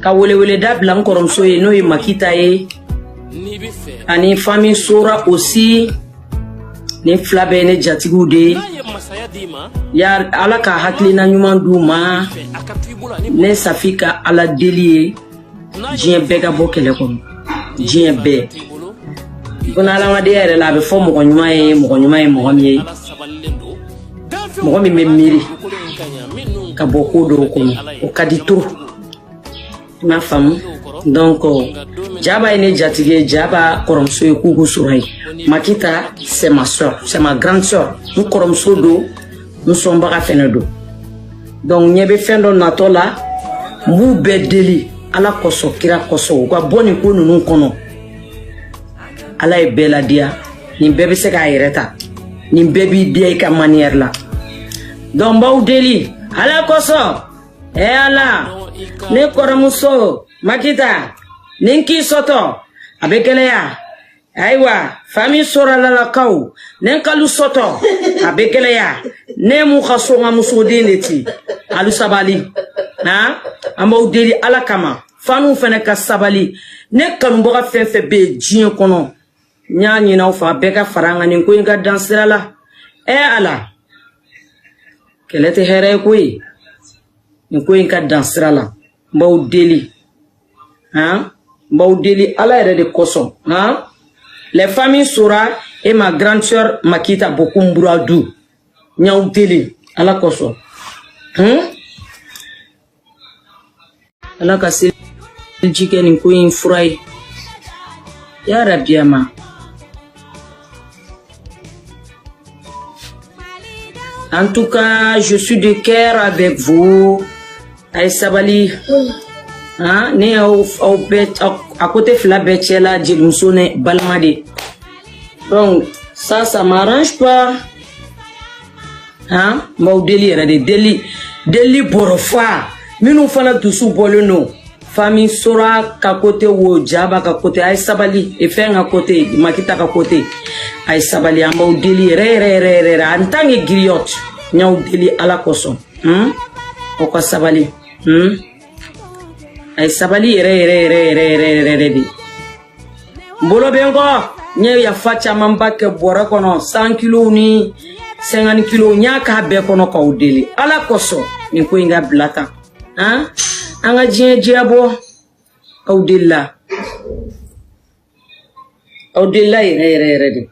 ka wele da blanc koromso ye no ye Makita ye ani famille Sora aussi ni flabe ne jatigu de ya ala ka haklina nyuman duma ne safika ala deli jien bega bokele ko jien be kona ala wade yare la be fo mo nyuma ye mo mi miri ka boko do ko o kadito ma fam donc jaba ene jatige jaba koromso e kugu surai Makita c'est ma soeur, c'est ma grande soeur. Nous koromso do nous sommes baka fenedo donc nyebe fendo natola mu bedeli ala koso kira koso ko boni ko nunu kono ala e bela dia ni bebe se ka ireta ni bebi dia ka manière la donc baw deli ala koso e ala ne koromso Makita ninki soto abekele ya aywa famille Sora la kaw nen kalu soto abekele ya ne mu khaso nga musodineti alu sabali ha ambaw deli ala kama fanu fene ka sabali ne kan boga fenfe be jien kono nyaanyi na ufa beka faranga ni ko inga dansira la ala kelete here ko yi ni ko inga dansira la mbaw deli Baudeli ala ere de koso les familles Sora et ma grande sœur Makita Bokumbouradou Nyaouteli ala koso ala kasi chicken queen fry ya rabiama en tout cas je suis de cœur avec vous Aïsabali ne au bet à côté fla betchela jilmusone balmade donc ça m'arrange pas maudeli era de deli borofa minu fana tusu bolono famille Sora ka côté wo jaba ka côté Aïsabali et fait à côté Makita ka côté Aïsabali maudeli re en tant que griotte nyaudeli ala koso o ko sabali Aïsabali re di mbolo bengo nye ya facha mamba ke bora kono 100 kilo ni 50 kilo nya ka be kono ka udeli ala koso ni ko inga blata anga jiabo ka udilla re di